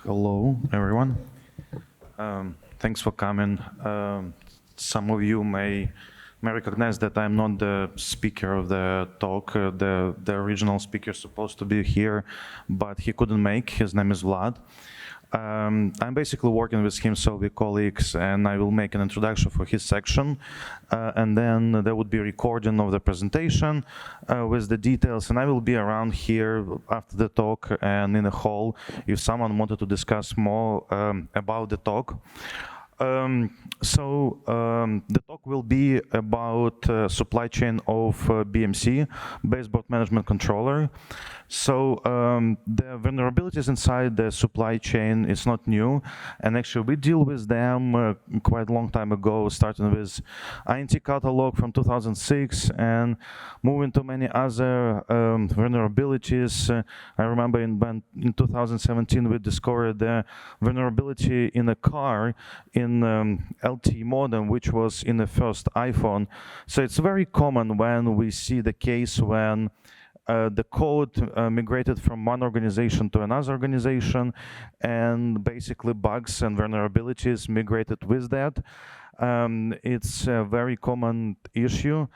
Hello, everyone. Thanks for coming. Some of you may recognize that I'm not the speaker of the talk. The original speaker is supposed to be here, but he couldn't make. His name is Vlad. I'm basically working with him, so we're colleagues, and I will make an introduction for his section, and then there would be a recording of the presentation with the details, and I will be around here after the talk and in the hall if someone wanted to discuss more about the talk. The talk will be about supply chain of BMC, baseboard management controller. So the vulnerabilities inside the supply chain is not new, and actually we deal with them quite a long time ago, starting with INT catalog from 2006 and moving to many other vulnerabilities. I remember in 2017 we discovered the vulnerability in a car in LTE modem, which was in the first iPhone. So it's very common when we see the case when the code migrated from one organization to another organization, and basically bugs and vulnerabilities migrated with that. It's a very common issue.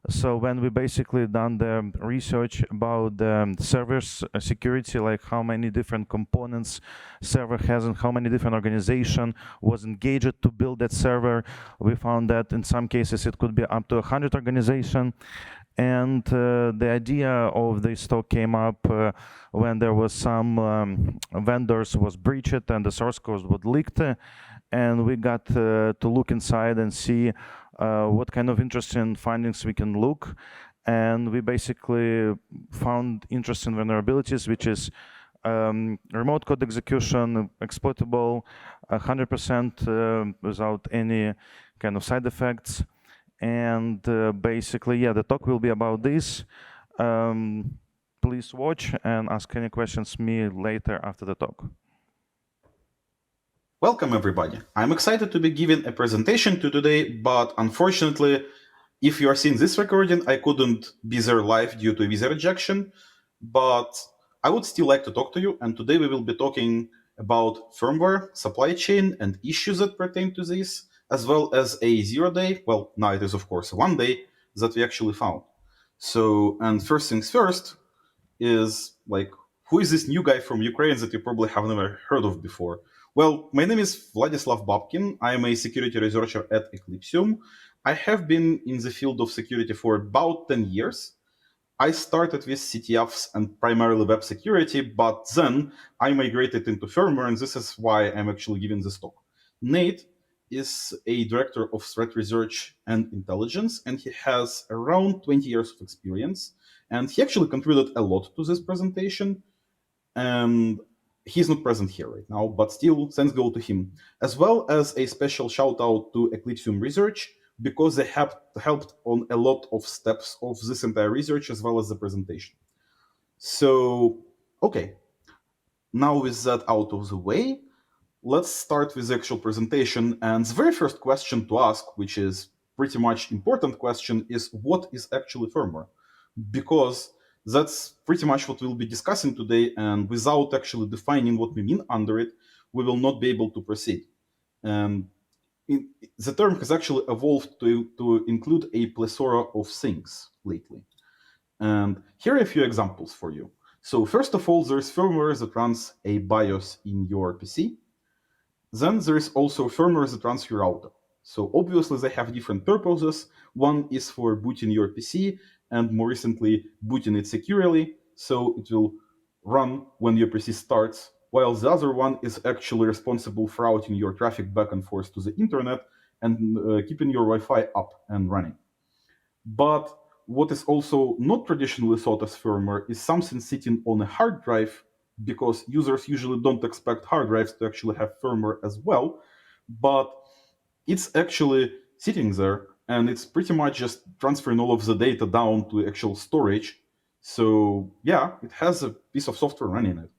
So when we basically done the research about the server's security, like how many different components server has and how many different organization was engaged to build that server, we found that in some cases it could be up to 100 organizations. And the idea of this talk came up when there was some vendors was breached and the source code was leaked, and we got to look inside and see what kind of interesting findings we can look. And we basically found interesting vulnerabilities, which is remote code execution, exploitable, 100% without any kind of side effects. And basically, yeah, the talk will be about this. Please watch and ask any questions me later after the talk. Welcome, everybody. I'm excited to be giving a presentation today, but unfortunately, if you are seeing this recording, I couldn't be there live due to visa rejection, but I would still like to talk to you, and today we will be talking about firmware, supply chain, and issues that pertain to this, as well as a 0-day, well, now it is of course a 1-day, that we actually found. So, and first things first is like, who is this new guy from Ukraine that you probably have never heard of before? Well, my name is Vladislav Babkin. I am a security researcher at Eclipsium. I have been in the field of security for about 10 years. I started with CTFs and primarily web security, but then I migrated into firmware, and this is why I'm actually giving this talk. Nate is a director of threat research and intelligence, and he has around 20 years of experience. And he actually contributed a lot to this presentation. And he's not present here right now, but still, thanks go to him. As well as a special shout out to Eclipsium Research, because they have helped on a lot of steps of this entire research as well as the presentation. So, okay. Now with that out of the way, let's start with the actual presentation. And the very first question to ask, which is pretty much important question, is what is actually firmware? Because that's pretty much what we'll be discussing today, and without actually defining what we mean under it, we will not be able to proceed. The term has actually evolved to include a plethora of things lately. And here are a few examples for you. So first of all, there's firmware that runs a BIOS in your PC. Then there is also firmware that runs your router. So obviously they have different purposes. One is for booting your PC, and more recently booting it securely, so it will run when your PC starts, while the other one is actually responsible for routing your traffic back and forth to the internet and keeping your Wi-Fi up and running. But what is also not traditionally thought as firmware is something sitting on a hard drive, because users usually don't expect hard drives to actually have firmware as well, but it's actually sitting there, and it's pretty much just transferring all of the data down to actual storage. So yeah, it has a piece of software running it.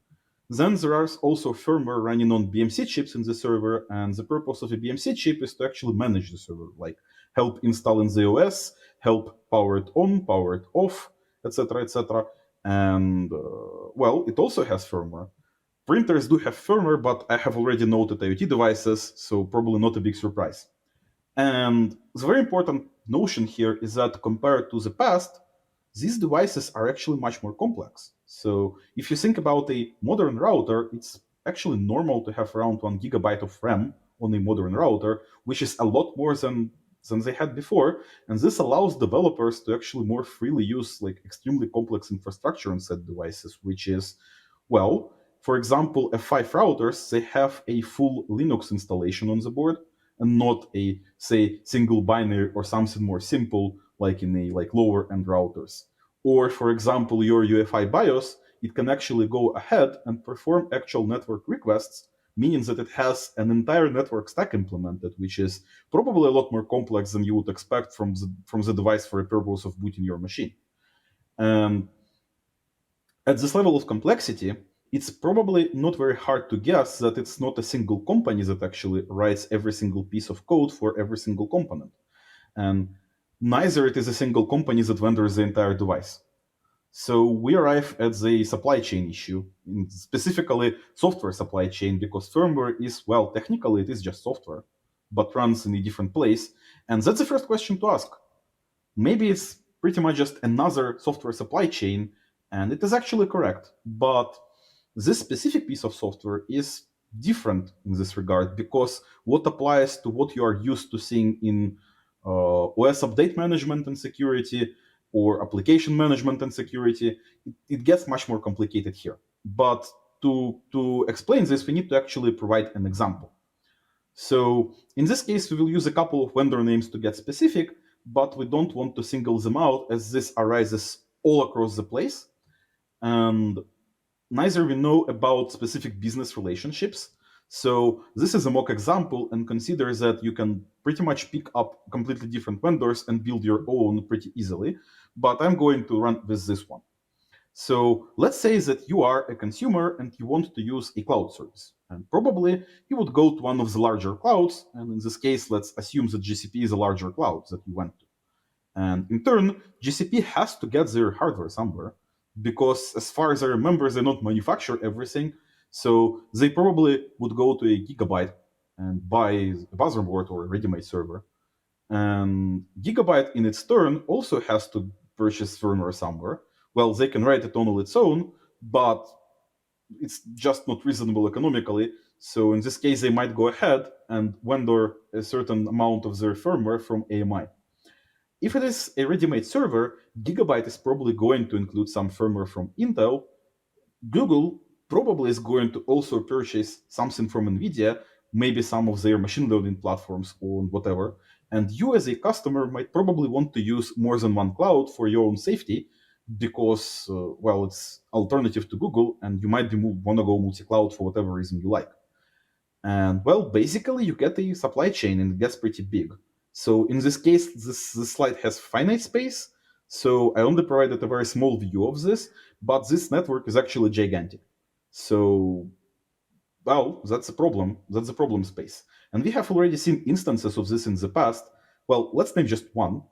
Then there is also firmware running on BMC chips in the server, and the purpose of a BMC chip is to actually manage the server, like help installing the OS, help power it on, power it off, etc., etc. And well, it also has firmware. Printers do have firmware, but I have already noted IoT devices, so probably not a big surprise. And the very important notion here is that compared to the past, these devices are actually much more complex. So if you think about a modern router, it's actually normal to have around 1 GB of RAM on a modern router, which is a lot more than they had before. And this allows developers to actually more freely use like extremely complex infrastructure on said devices, which is, well, for example, F5 routers, they have a full Linux installation on the board and not a, say, single binary or something more simple like in a like lower end routers. Or for example, your UEFI BIOS, it can actually go ahead and perform actual network requests, meaning that it has an entire network stack implemented, which is probably a lot more complex than you would expect from the device for a purpose of booting your machine. And at this level of complexity, it's probably not very hard to guess that it's not a single company that actually writes every single piece of code for every single component. And neither it is a single company that vendors the entire device. So we arrive at the supply chain issue, specifically software supply chain, because firmware is, well, technically it is just software, but runs in a different place. And that's the first question to ask. Maybe it's pretty much just another software supply chain, and it is actually correct. But this specific piece of software is different in this regard because what applies to what you are used to seeing in OS update management and security or application management and security, it gets much more complicated here. But to explain this, we need to actually provide an example. So in this case, we will use a couple of vendor names to get specific, but we don't want to single them out as this arises all across the place. And neither we know about specific business relationships. So this is a mock example and consider that you can pretty much pick up completely different vendors and build your own pretty easily. But I'm going to run with this one. So let's say that you are a consumer and you want to use a cloud service. And probably you would go to one of the larger clouds. And in this case, let's assume that GCP is a larger cloud that you went to. And in turn, GCP has to get their hardware somewhere because, as far as I remember, they don't manufacture everything. So they probably would go to a Gigabyte and buy a motherboard or a ready-made server. And Gigabyte, in its turn, also has to purchase firmware somewhere. Well, they can write it on its own, but it's just not reasonable economically. So in this case, they might go ahead and vendor a certain amount of their firmware from AMI. If it is a ready-made server, Gigabyte is probably going to include some firmware from Intel. Google probably is going to also purchase something from NVIDIA, maybe some of their machine learning platforms or whatever. And you as a customer might probably want to use more than one cloud for your own safety because, well, it's alternative to Google and you might want to go multi-cloud for whatever reason you like. And well, basically you get a supply chain and it gets pretty big. So in this case, this slide has finite space. So I only provided a very small view of this, but this network is actually gigantic. So, well, that's a problem. That's a problem space. And we have already seen instances of this in the past. Well, let's name just one.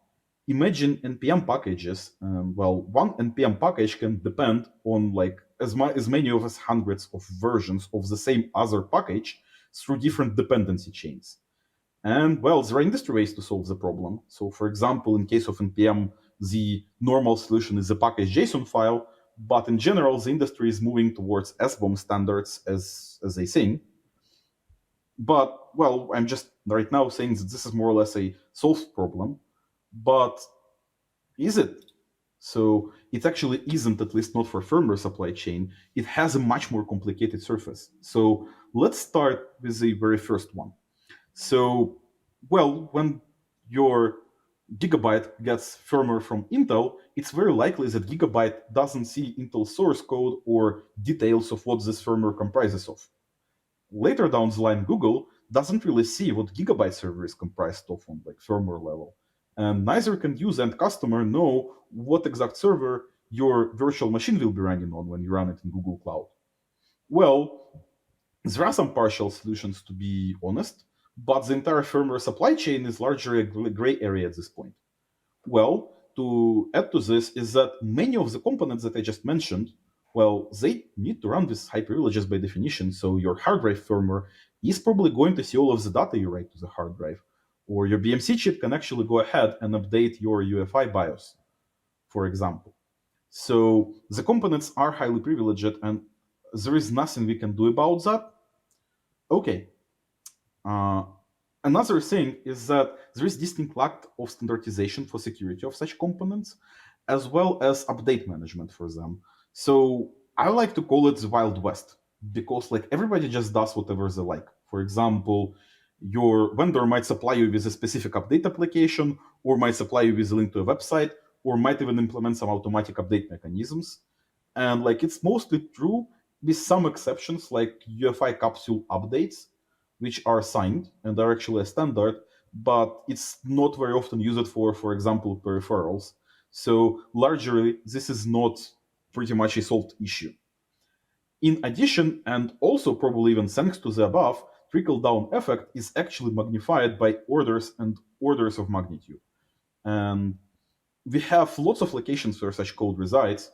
Imagine NPM packages. Well, one NPM package can depend on like as many of us hundreds of versions of the same other package through different dependency chains. And well, there are industry ways to solve the problem. So for example, in case of NPM, the normal solution is a package JSON file, but in general, the industry is moving towards SBOM standards as a thing. But well, I'm just right now saying that this is more or less a solved problem, but is it? So it actually isn't, at least not for firmware supply chain. It has a much more complicated surface. So let's start with the very first one. So, well, when your Gigabyte gets firmware from Intel, it's very likely that Gigabyte doesn't see Intel source code or details of what this firmware comprises of. Later down the line, Google doesn't really see what Gigabyte server is comprised of on like firmware level. And neither can user and customer know what exact server your virtual machine will be running on when you run it in Google Cloud. Well, there are some partial solutions, to be honest, but the entire firmware supply chain is largely a gray area at this point. Well, to add to this is that many of the components that I just mentioned well, they need to run with high privileges by definition. So your hard drive firmware is probably going to see all of the data you write to the hard drive. Or your BMC chip can actually go ahead and update your UEFI BIOS, for example. So the components are highly privileged, and there is nothing we can do about that. Okay. Uh, Another thing is that there is distinct lack of standardization for security of such components, as well as update management for them. So I like to call it the Wild West, because like everybody just does whatever they like. For example, your vendor might supply you with a specific update application, or might supply you with a link to a website, or might even implement some automatic update mechanisms. And like it's mostly true with some exceptions like UEFI capsule updates, which are signed and are actually a standard, but it's not very often used for example, peripherals. So largely, this is not pretty much a solved issue. In addition, and also probably even thanks to the above, trickle-down effect is actually magnified by orders and orders of magnitude. And we have lots of locations where such code resides,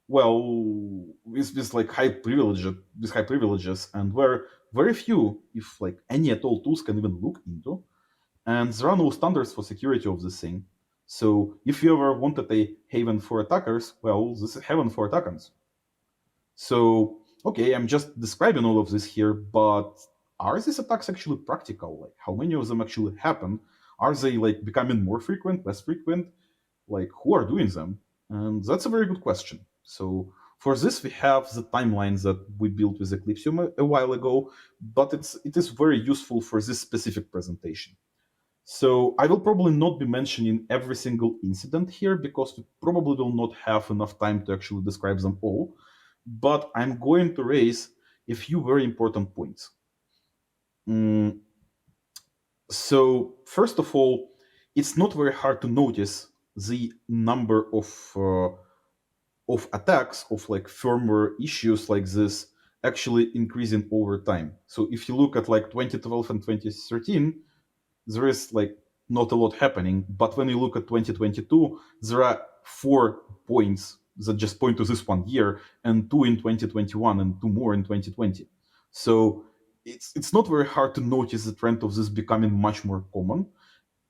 well, with like high privileges, and where very few, if like any at all, tools can even look into. And there are no standards for security of this thing. So if you ever wanted a haven for attackers, well, this is heaven for attackers. So okay, I'm just describing all of this here, but are these attacks actually practical? Like, how many of them actually happen? Are they like becoming more frequent, less frequent? Like, who are doing them? And that's a very good question. So for this, we have the timelines that we built with Eclipsium a while ago, but it is very useful for this specific presentation. So I will probably not be mentioning every single incident here because we probably will not have enough time to actually describe them all, but I'm going to raise a few very important points. So first of all, it's not very hard to notice the number of attacks of like firmware issues like this actually increasing over time. So if you look at like 2012 and 2013, there is like not a lot happening. But when you look at 2022, there are 4 points that just point to this one year, and 2 in 2021 and 2 more in 2020. So it's not very hard to notice the trend of this becoming much more common.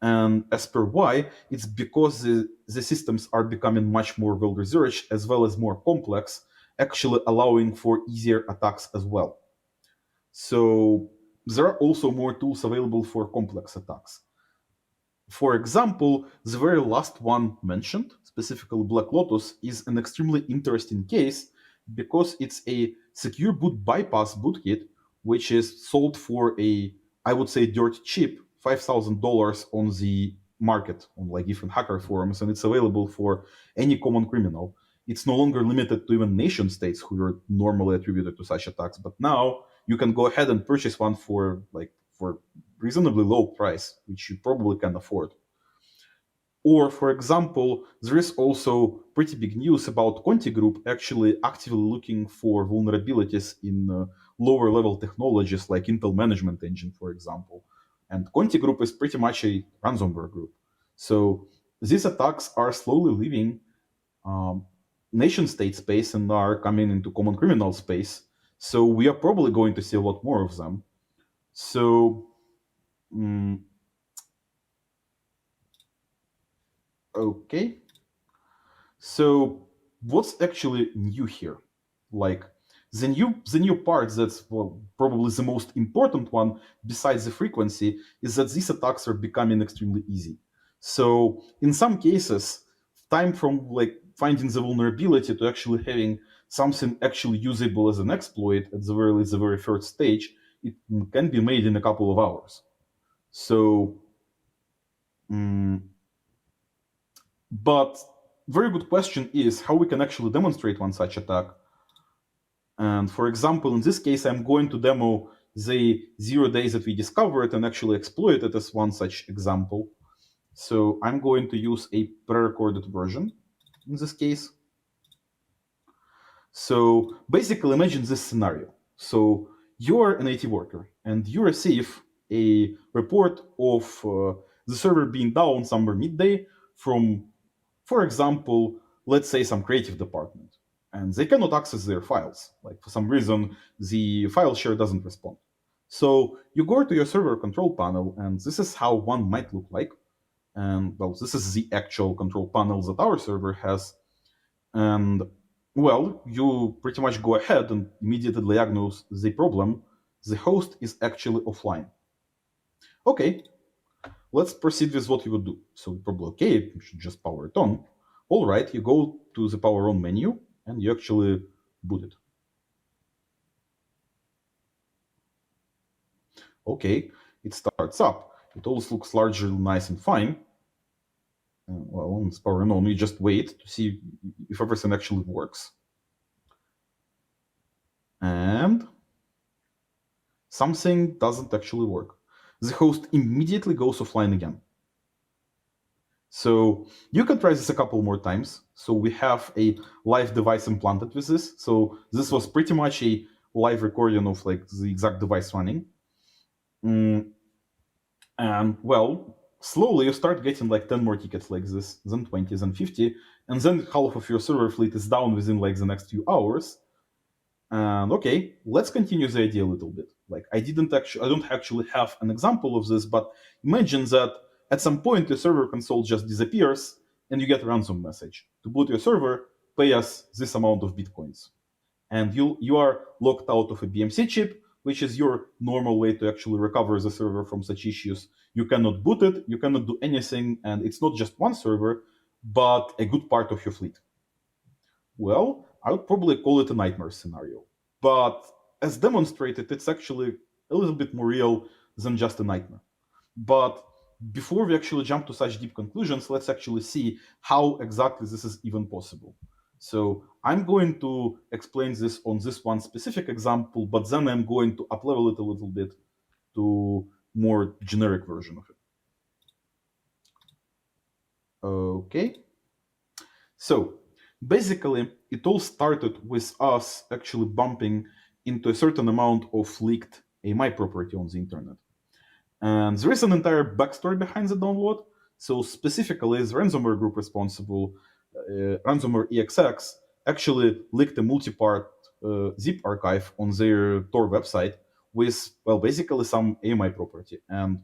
And as per why, it's because the systems are becoming much more well researched as well as more complex, actually allowing for easier attacks as well. So there are also more tools available for complex attacks. For example, the very last one mentioned, specifically Black Lotus, is an extremely interesting case because it's a secure boot bypass bootkit, which is sold for a, I would say, dirt cheap $5,000 on the market on like different hacker forums, and it's available for any common criminal. It's no longer limited to even nation states who are normally attributed to such attacks, but now you can go ahead and purchase one for reasonably low price, which you probably can afford. Or, for example, there is also pretty big news about Conti Group actually actively looking for vulnerabilities in lower level technologies like Intel Management Engine, for example. And Conti Group is pretty much a ransomware group. So these attacks are slowly leaving nation state space and are coming into common criminal space. So we are probably going to see a lot more of them. So, okay. So what's actually new here? Like the new part that's probably the most important one besides the frequency is that these attacks are becoming extremely easy. So in some cases, time from like finding the vulnerability to actually having something actually usable as an exploit at the very first stage, it can be made in a couple of hours. So, but very good question is how we can actually demonstrate one such attack. And for example, in this case, I'm going to demo the 0 days that we discovered and actually exploit it as one such example. So I'm going to use a pre-recorded version in this case. So basically imagine this scenario. So you're an IT worker and you receive a report of the server being down somewhere midday from, for example, let's say some creative department. and they cannot access their files. Like for some reason, the file share doesn't respond. So you go to your server control panel, and this is how one might look like. And well, this is the actual control panel that our server has. And well, you pretty much go ahead and immediately diagnose the problem. The host is actually offline. Okay, let's proceed with what you would do. So probably, okay, you should just power it on. All right, you go to the power on menu and you actually boot it. Okay, it starts up. It all looks largely nice and fine. Well, it's power on. You just wait to see if everything actually works. And something doesn't actually work. The host immediately goes offline again. So you can try this a couple more times. So we have a live device implanted with this. So this was pretty much a live recording of like the exact device running. And well, slowly you start getting like 10 more tickets like this, then 20, then 50, and then half of your server fleet is down within like the next few hours. And okay, let's continue the idea a little bit. Like I don't actually have an example of this, but imagine that at some point the server console just disappears and you get a ransom message. To boot your server, pay us this amount of bitcoins. And you are locked out of a BMC chip, which is your normal way to actually recover the server from such issues. You cannot boot it, you cannot do anything, and it's not just one server, but a good part of your fleet. Well, I would probably call it a nightmare scenario. But as demonstrated, it's actually a little bit more real than just a nightmare. But before we actually jump to such deep conclusions, let's actually see how exactly this is even possible. So I'm going to explain this on this one specific example, but then I'm going to uplevel it a little bit to more generic version of it. Okay. So basically, it all started with us actually bumping into a certain amount of leaked AMI property on the internet. And there is an entire backstory behind the download. So specifically, the ransomware group responsible, ransomware EXX, actually leaked a multi-part zip archive on their Tor website with, well, basically some AMI property. And,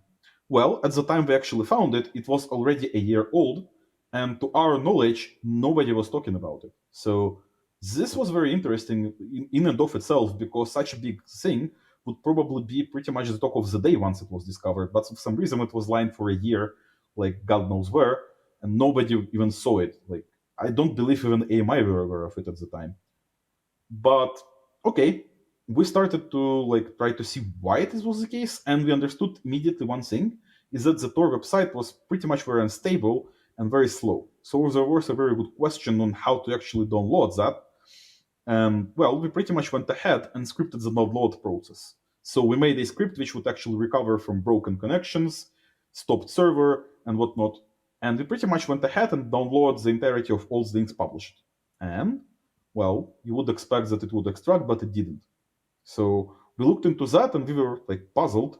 well, at the time we actually found it, it was already a year old. And to our knowledge, nobody was talking about it. So this was very interesting in and of itself, because such a big thing would probably be pretty much the talk of the day once it was discovered. But for some reason, it was lying for a year, like God knows where, and nobody even saw it. Like I don't believe even AMI were aware of it at the time. But okay, we started to like try to see why this was the case, and we understood immediately one thing is that the Tor website was pretty much very unstable and very slow. So there was a very good question on how to actually download that. And well, we pretty much went ahead and scripted the download process. So we made a script which would actually recover from broken connections, stopped server, and whatnot. And we pretty much went ahead and downloaded the entirety of all the links published. And well, you would expect that it would extract, but it didn't. So we looked into that and we were like puzzled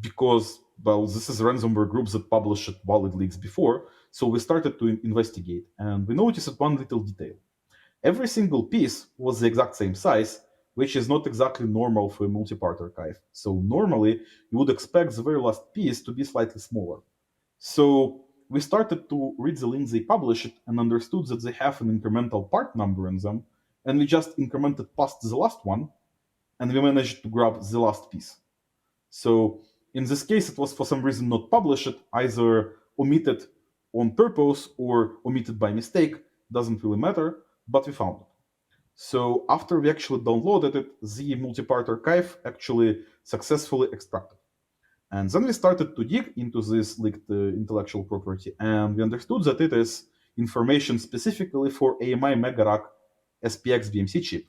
because, well, this is a ransomware group that published valid leaks before. So we started to investigate and we noticed one little detail. Every single piece was the exact same size, which is not exactly normal for a multi-part archive. So normally you would expect the very last piece to be slightly smaller. So we started to read the links they published and understood that they have an incremental part number in them, and we just incremented past the last one, and we managed to grab the last piece. So in this case, it was for some reason not published, either omitted on purpose or omitted by mistake, doesn't really matter, but we found it. So after we actually downloaded it, the multi-part archive actually successfully extracted. And then we started to dig into this leaked intellectual property, and we understood that it is information specifically for AMI MegaRack SPX BMC chip.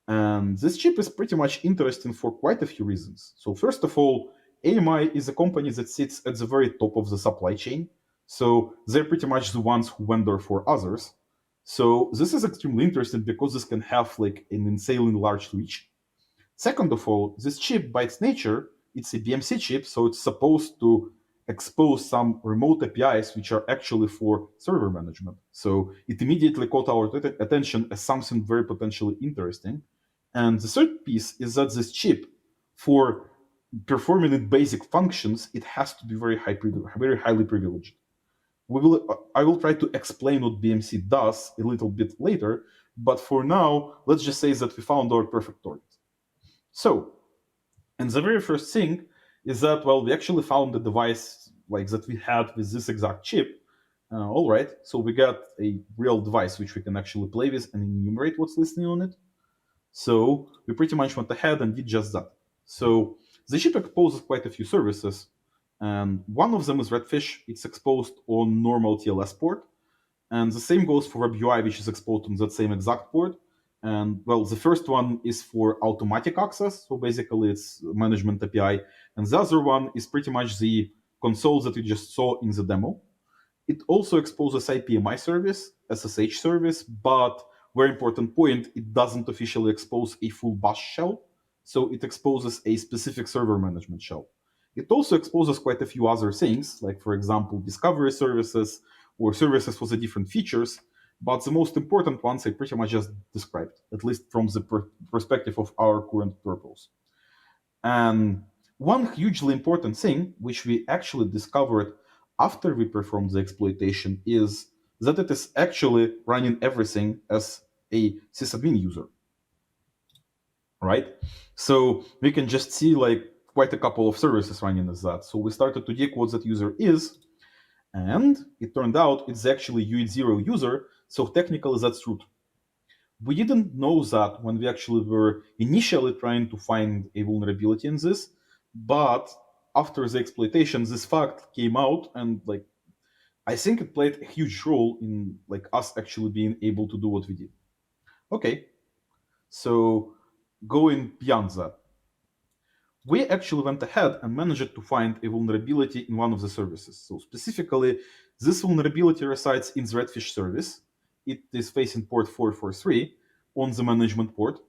And this chip is pretty much interesting for quite a few reasons. So first of all, AMI is a company that sits at the very top of the supply chain. So they're pretty much the ones who vendor for others. So this is extremely interesting because this can have like an insanely large reach. Second of all, this chip by its nature, it's a BMC chip, so it's supposed to expose some remote APIs which are actually for server management. So it immediately caught our attention as something very potentially interesting. And the third piece is that this chip, for performing its basic functions, it has to be very highly privileged. I will try to explain what BMC does a little bit later, but for now, let's just say that we found our perfect target. So, and the very first thing is that, well, we actually found the device like that we had with this exact chip. All right, so we got a real device which we can actually play with and enumerate what's listening on it. So we pretty much went ahead and did just that. So the chip exposes quite a few services, and one of them is Redfish. It's exposed on normal TLS port, and the same goes for WebUI, which is exposed on that same exact port. And well, the first one is for automatic access, so basically it's management API, and the other one is pretty much the console that you just saw in the demo. It also exposes IPMI service, SSH service, but very important point, it doesn't officially expose a full bash shell, so it exposes a specific server management shell. It also exposes quite a few other things, like for example, discovery services or services for the different features, but the most important ones I pretty much just described, at least from the perspective of our current purpose. And one hugely important thing, which we actually discovered after we performed the exploitation, is that it is actually running everything as a sysadmin user, right? So we can just see like quite a couple of services running as that. So we started to dig what that user is, and it turned out it's actually UID0 user, so technically that's root. We didn't know that when we actually were initially trying to find a vulnerability in this, but after the exploitation, this fact came out, and like I think it played a huge role in like us actually being able to do what we did. Okay, so going beyond that, we actually went ahead and managed to find a vulnerability in one of the services. So specifically, this vulnerability resides in the Redfish service. It is facing port 443 on the management port,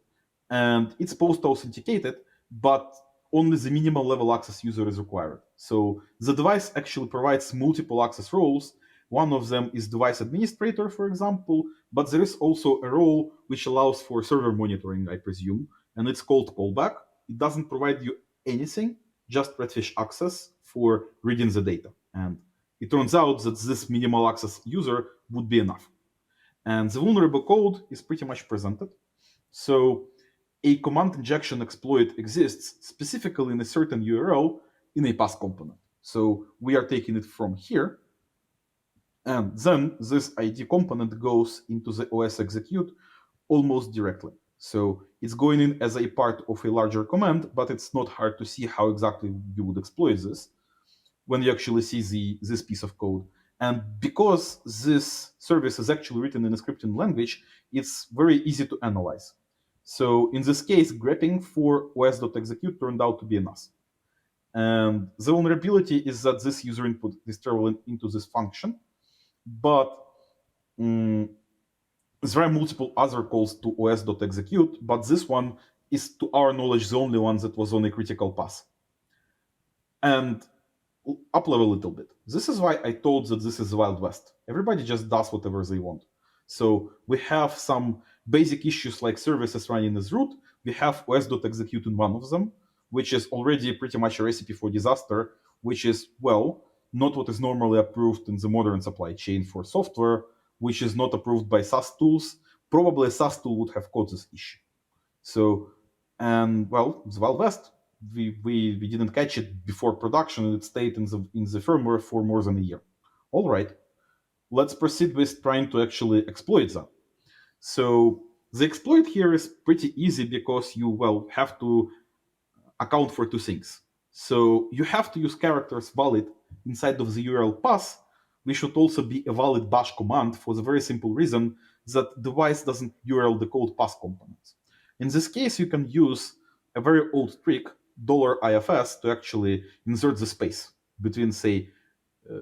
and it's post-authenticated, but only the minimal level access user is required. So the device actually provides multiple access roles. One of them is device administrator, for example, but there is also a role which allows for server monitoring, I presume, and it's called callback. It doesn't provide you anything, just Redfish access for reading the data. And it turns out that this minimal access user would be enough. And the vulnerable code is pretty much presented. So a command injection exploit exists specifically in a certain URL in a pass component. So we are taking it from here, and then this ID component goes into the OS execute almost directly. So it's going in as a part of a larger command, but it's not hard to see how exactly you would exploit this when you actually see this piece of code. And because this service is actually written in a scripting language, it's very easy to analyze. So in this case, grepping for os.execute turned out to be enough. And the vulnerability is that this user input is traveling into this function, but there are multiple other calls to os.execute, but this one is, to our knowledge, the only one that was on a critical path. And up level a little bit. This is why I told that this is the Wild West. Everybody just does whatever they want. So we have some basic issues like services running as root. We have os.execute in one of them, which is already pretty much a recipe for disaster, which is, well, not what is normally approved in the modern supply chain for software, which is not approved by SaaS tools. Probably a SaaS tool would have caught this issue. So, and well, the Wild West, we didn't catch it before production. It stayed in the firmware for more than a year. All right, let's proceed with trying to actually exploit that. So the exploit here is pretty easy because you, well, have to account for two things. So you have to use characters valid inside of the URL path. We should also be a valid bash command for the very simple reason that device doesn't URL decode path components. In this case, you can use a very old trick, $ifs, to actually insert the space between, say,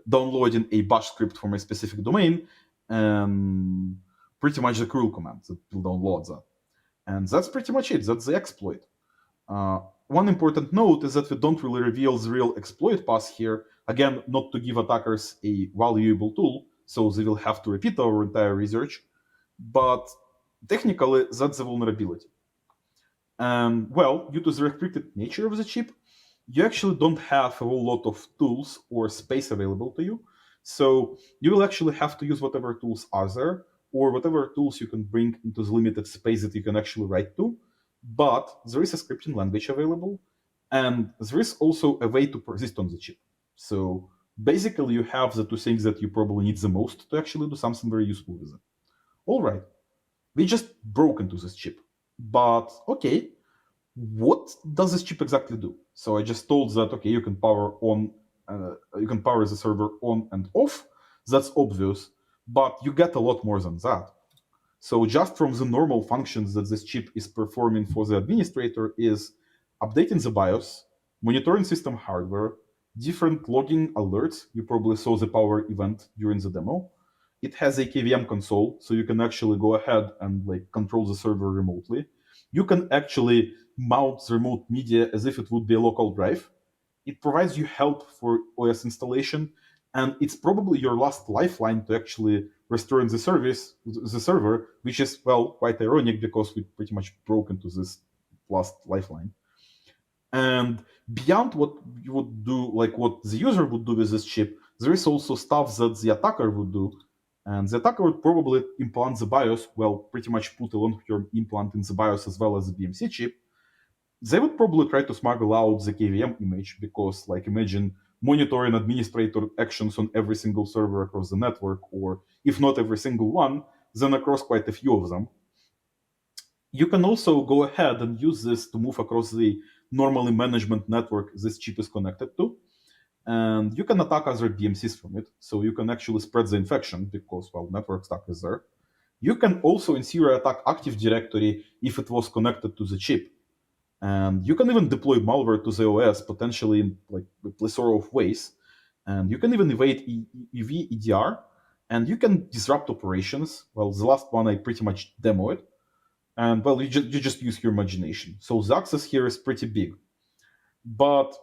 downloading a bash script from a specific domain and pretty much the curl command that will download that. And that's pretty much it. That's the exploit. one important note is that we don't really reveal the real exploit path here. Again, not to give attackers a valuable tool, so they will have to repeat our entire research. But technically, that's a vulnerability. And well, due to the restricted nature of the chip, you actually don't have a whole lot of tools or space available to you. So you will actually have to use whatever tools are there, or whatever tools you can bring into the limited space that you can actually write to. But there is a scripting language available, and there is also a way to persist on the chip. So basically, you have the two things that you probably need the most to actually do something very useful with it. All right, we just broke into this chip. But okay, what does this chip exactly do? So I just told that okay, you can you can power the server on and off. That's obvious, but you get a lot more than that. So just from the normal functions that this chip is performing for the administrator is updating the BIOS, monitoring system hardware, different logging alerts. You probably saw the power event during the demo. It has a KVM console, so you can actually go ahead and like control the server remotely. You can actually mount the remote media as if it would be a local drive. It provides you help for OS installation, and it's probably your last lifeline to actually restoring the server, which is well quite ironic because we pretty much broke into this last lifeline. And beyond what you would do, like what the user would do with this chip, there is also stuff that the attacker would do. And the attacker would probably implant the BIOS, well, pretty much put a long-term implant in the BIOS as well as the BMC chip. They would probably try to smuggle out the KVM image because, like, imagine monitoring administrator actions on every single server across the network, or if not every single one, then across quite a few of them. You can also go ahead and use this to move across the normally management network this chip is connected to. And you can attack other DMCs from it. So you can actually spread the infection because, well, network stack is there. You can also in serial attack Active Directory if it was connected to the chip. And you can even deploy malware to the OS potentially in like a plethora of ways. And you can even evade EV EDR, and you can disrupt operations. Well, the last one I pretty much demoed, and well, you just use your imagination. So the access here is pretty big. But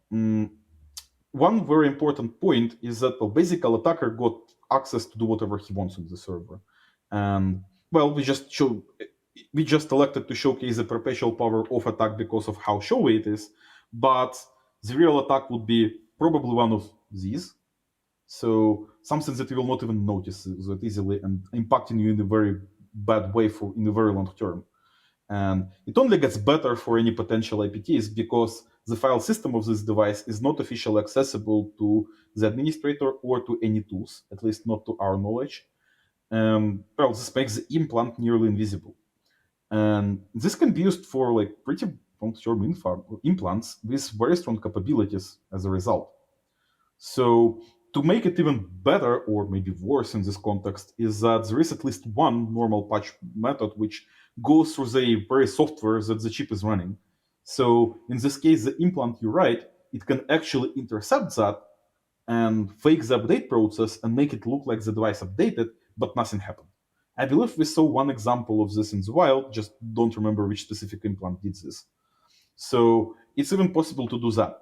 one very important point is that well, basically attacker got access to do whatever he wants on the server, and well, we just elected to showcase the perpetual power of attack because of how showy it is, but the real attack would be probably one of these. So something that you will not even notice that easily and impacting you in a very bad way for in the very long term. And it only gets better for any potential IPTs because the file system of this device is not officially accessible to the administrator or to any tools, at least not to our knowledge. Well, this makes the implant nearly invisible. And this can be used for like pretty long-term implants with very strong capabilities as a result. So to make it even better or maybe worse in this context is that there is at least one normal patch method which goes through the very software that the chip is running. So in this case, the implant you write, it can actually intercept that and fake the update process and make it look like the device updated, but nothing happened. I believe we saw one example of this in the wild, just don't remember which specific implant did this. So it's even possible to do that.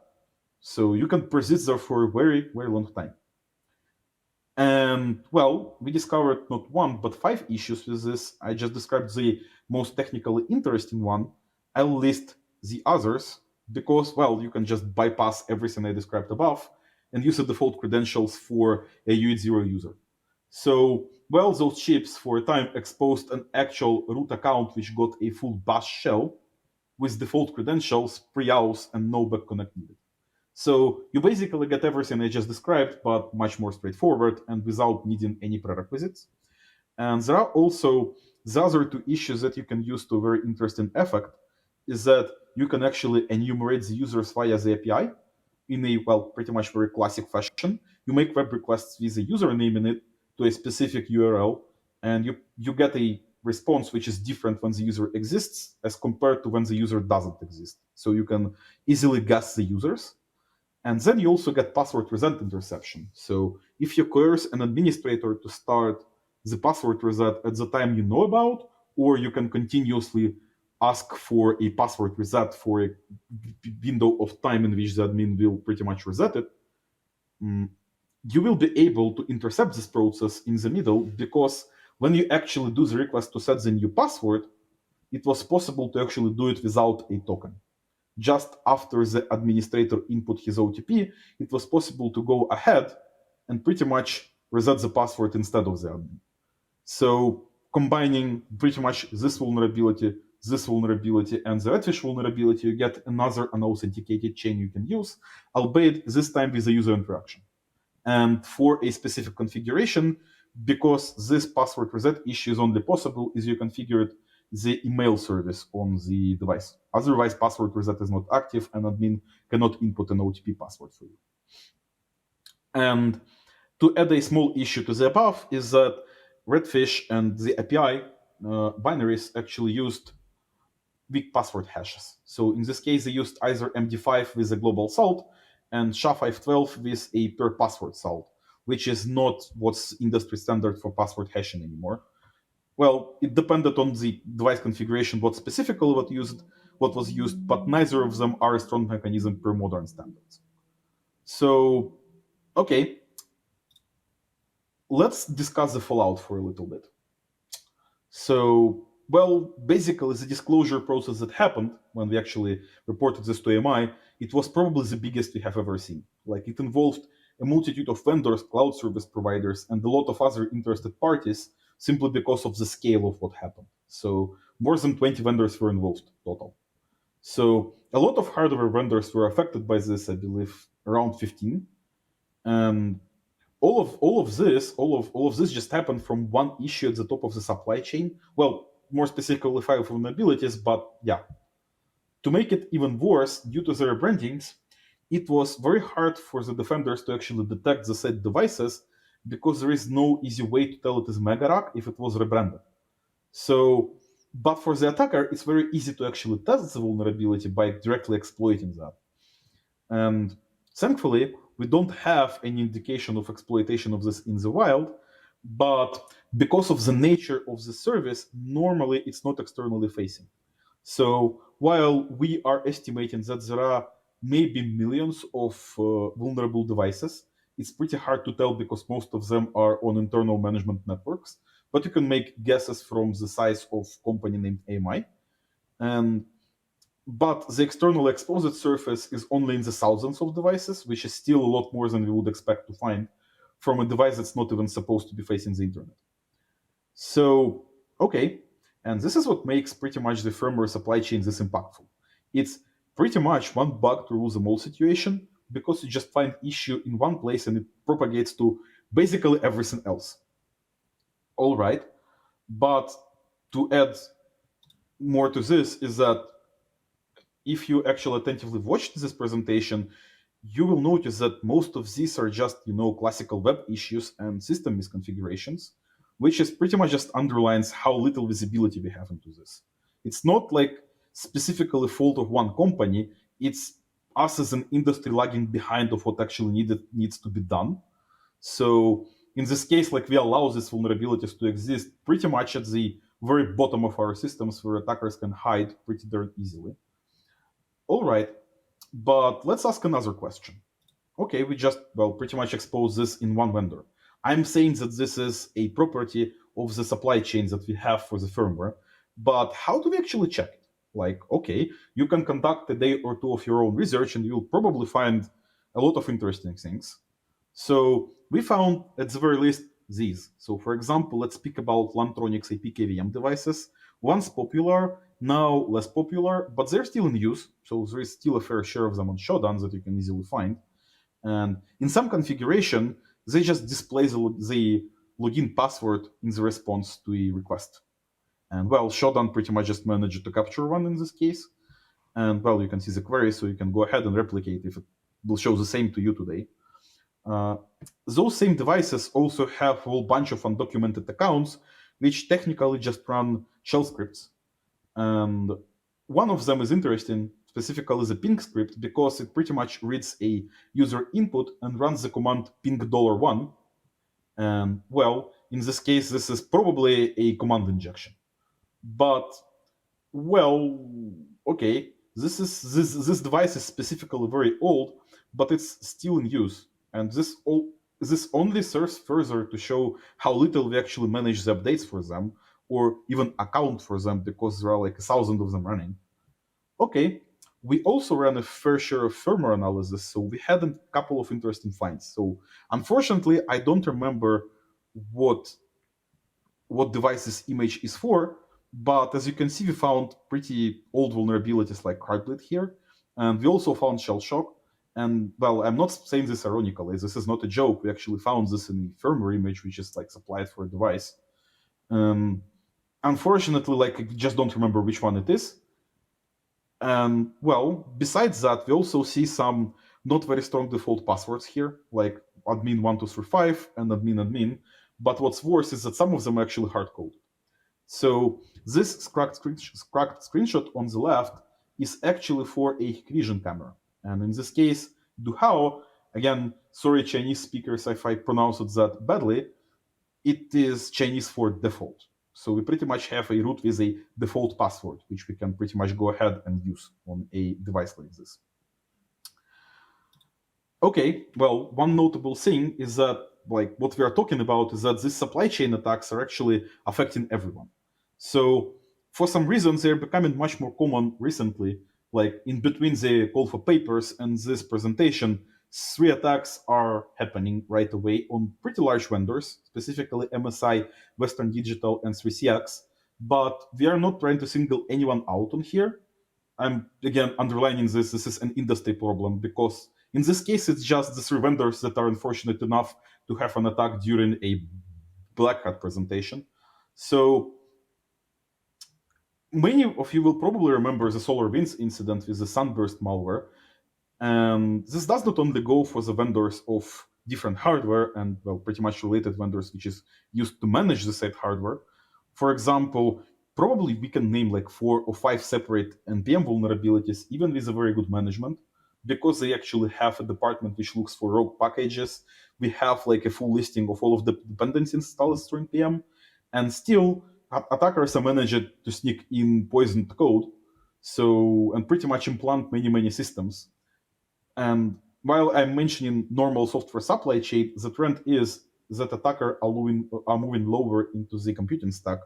So you can persist there for a very, very long time. And well, we discovered not one, but 5 issues with this. I just described the most technically interesting one. I'll list the others because, well, you can just bypass everything I described above and use the default credentials for a U80 user. So, well, those chips for a time exposed an actual root account which got a full bash shell with default credentials, pre-auth, and no back connect needed. So you basically get everything I just described, but much more straightforward and without needing any prerequisites. And there are also the other 2 issues that you can use to a very interesting effect is that you can actually enumerate the users via the API in a, well, pretty much very classic fashion. You make web requests with a username in it to a specific URL, and you get a response which is different when the user exists as compared to when the user doesn't exist. So you can easily guess the users. And then you also get password reset interception. So if you coerce an administrator to start the password reset at the time you know about, or you can continuously ask for a password reset for a window of time in which the admin will pretty much reset it, you will be able to intercept this process in the middle, because when you actually do the request to set the new password, it was possible to actually do it without a token. Just after the administrator input his OTP, it was possible to go ahead and pretty much reset the password instead of the admin. So combining pretty much this vulnerability, and the redfish vulnerability, you get another unauthenticated chain you can use, albeit this time with a user interaction. And for a specific configuration, because this password reset issue is only possible if you configured the email service on the device. Otherwise, password reset is not active and admin cannot input an OTP password for you. And to add a small issue to the above is that Redfish and the API binaries actually used weak password hashes. So in this case, they used either MD5 with a global salt and SHA-512 with a per password salt, which is not what's industry standard for password hashing anymore. Well, it depended on the device configuration, what specifically what was used, but neither of them are a strong mechanism per modern standards. So, okay, let's discuss the fallout for a little bit. So, well, basically, the disclosure process that happened when we actually reported this to AMI, it was probably the biggest we have ever seen. Like, it involved a multitude of vendors, cloud service providers, and a lot of other interested parties simply because of the scale of what happened. So, more than 20 vendors were involved total. So, a lot of hardware vendors were affected by this, I believe, around 15. And all of this just happened from one issue at the top of the supply chain. Well, more specifically, 5 vulnerabilities, but yeah. To make it even worse, due to their brandings, it was very hard for the defenders to actually detect the said devices, because there is no easy way to tell it is Megarak if it was rebranded. So, but for the attacker, it's very easy to actually test the vulnerability by directly exploiting that. And thankfully, we don't have any indication of exploitation of this in the wild, but because of the nature of the service, normally it's not externally facing. So while we are estimating that there are maybe millions of vulnerable devices, it's pretty hard to tell because most of them are on internal management networks, but you can make guesses from the size of company named AMI. But the external exposed surface is only in the thousands of devices, which is still a lot more than we would expect to find from a device that's not even supposed to be facing the internet. So, okay, and this is what makes pretty much the firmware supply chain this impactful. It's pretty much one bug to rule them all situation, because you just find issue in one place and it propagates to basically everything else. All right, but to add more to this is that if you actually attentively watched this presentation, you will notice that most of these are just, classical web issues and system misconfigurations, which is pretty much just underlines how little visibility we have into this. It's not like specifically fault of one company, it's us as an industry lagging behind of what actually needs to be done. So in this case, like, we allow these vulnerabilities to exist pretty much at the very bottom of our systems, where attackers can hide pretty darn easily. All right, but let's ask another question. Okay, we just, pretty much expose this in one vendor. I'm saying that this is a property of the supply chains that we have for the firmware, but how do we actually check it? Like, okay, you can conduct a day or two of your own research and you'll probably find a lot of interesting things. So we found, at the very least, these. So for example, let's speak about Lantronix APKVM devices. Once popular, now less popular, but they're still in use. So there is still a fair share of them on Shodan that you can easily find. And in some configuration, they just display the login password in the response to a request. And Shodan pretty much just managed to capture one in this case. And you can see the query, so you can go ahead and replicate if it will show the same to you today. Those same devices also have a whole bunch of undocumented accounts, which technically just run shell scripts. And one of them is interesting, specifically the ping script, because it pretty much reads a user input and runs the command ping $1. And in this case, this is probably a command injection. But Well, okay. This device is specifically very old, but it's still in use, and this only serves further to show how little we actually manage the updates for them, or even account for them, because there are like 1,000 of them running. Okay, we also ran a fair share of firmware analysis, so we had a couple of interesting finds. So unfortunately, I don't remember what what device this image is for, but as you can see, we found pretty old vulnerabilities like Heartbleed here, and we also found shell shock. And well, I'm not saying this ironically. This is not a joke. We actually found this in the firmware image, which is like supplied for a device. Um, Unfortunately, like I just don't remember which one it is. And well, besides that, we also see some not very strong default passwords here, like admin1235 and admin. But what's worse is that some of them are actually hard coded. So this cracked screenshot on the left is actually for a Hikvision camera. And in this case, Duhao, again, sorry Chinese speakers if I pronounce it that badly, it is Chinese for default. So we pretty much have a root with a default password, which we can pretty much go ahead and use on a device like this. Okay, well, one notable thing is that like what we are talking about is that these supply chain attacks are actually affecting everyone. So for some reasons they're becoming much more common recently. Like in between the call for papers and this presentation, three attacks are happening right away on pretty large vendors, specifically MSI, Western Digital, and 3CX. But we are not trying to single anyone out on here. I'm again underlining this. This is an industry problem because in this case, it's just the three vendors that are unfortunate enough to have an attack during a Black Hat presentation. So many of you will probably remember the SolarWinds incident with the Sunburst malware. And this does not only go for the vendors of different hardware and, well, pretty much related vendors, which is used to manage the said hardware. For example, probably we can name like 4 or 5 separate NPM vulnerabilities, even with a very good management, because they actually have a department which looks for rogue packages. We have like a full listing of all of the dependency installers through NPM, and still attackers are managed to sneak in poisoned code, so and pretty much implant many systems. And while I'm mentioning normal software supply chain, the trend is that attackers are moving lower into the computing stack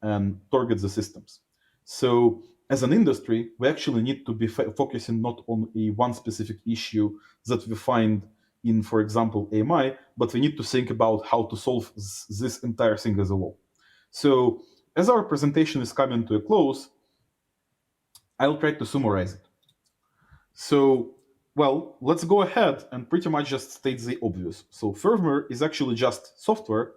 and target the systems. So as an industry, we actually need to be focusing not on a one specific issue that we find in, for example, AMI, but we need to think about how to solve this entire thing as a whole. So as our presentation is coming to a close, I'll try to summarize it. So, well, let's go ahead and pretty much just state the obvious. So firmware is actually just software,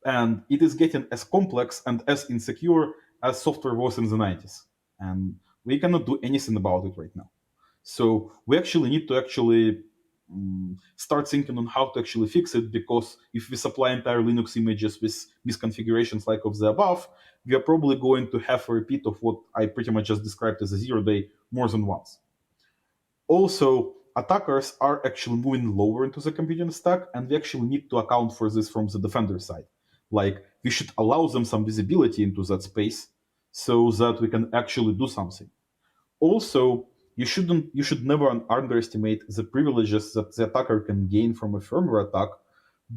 and it is getting as complex and as insecure as software was in the 90s. And we cannot do anything about it right now. So we actually need to start thinking on how to actually fix it, because if we supply entire Linux images with misconfigurations like of the above, we are probably going to have a repeat of what I pretty much just described as a 0-day more than once. Also, attackers are actually moving lower into the computing stack, and we actually need to account for this from the defender side. Like, we should allow them some visibility into that space so that we can actually do something. Also, you should never underestimate the privileges that the attacker can gain from a firmware attack,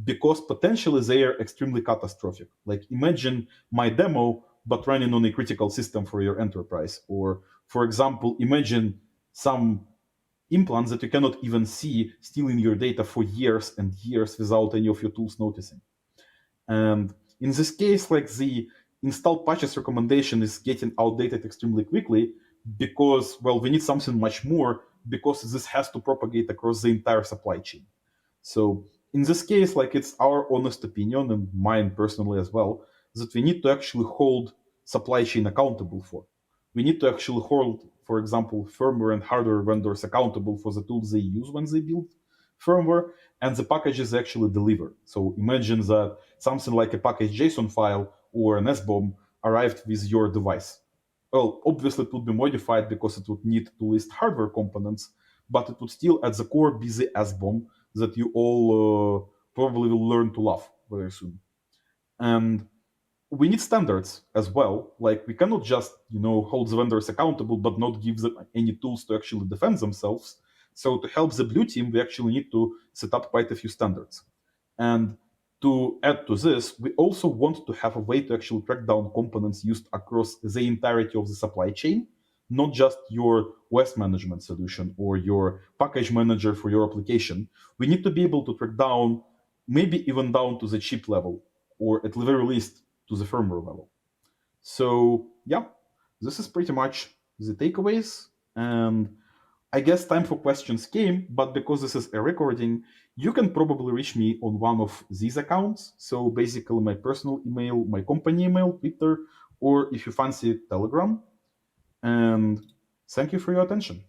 because potentially they are extremely catastrophic. Like, imagine my demo but running on a critical system for your enterprise, or for example, imagine some implants that you cannot even see stealing your data for years and years without any of your tools noticing. And in this case, like, the install patches recommendation is getting outdated extremely quickly, because, well, we need something much more, because this has to propagate across the entire supply chain. So in this case, like, it's our honest opinion, and mine personally as well, that we need to actually hold supply chain accountable for. We need to actually hold, for example, firmware and hardware vendors accountable for the tools they use when they build firmware and the packages they actually deliver. So imagine that something like a package JSON file or an SBOM arrived with your device. Well, obviously it would be modified because it would need to list hardware components, but it would still at the core be the SBOM that you all probably will learn to love very soon. And we need standards as well. Like, we cannot just, hold the vendors accountable but not give them any tools to actually defend themselves. So to help the blue team, we actually need to set up quite a few standards. And to add to this, we also want to have a way to actually track down components used across the entirety of the supply chain, not just your waste management solution or your package manager for your application. We need to be able to track down, maybe even down to the chip level, or at the very least to the firmware level. So yeah, this is pretty much the takeaways. And I guess time for questions came, but because this is a recording, you can probably reach me on one of these accounts. So basically my personal email, my company email, Twitter, or if you fancy Telegram. And thank you for your attention.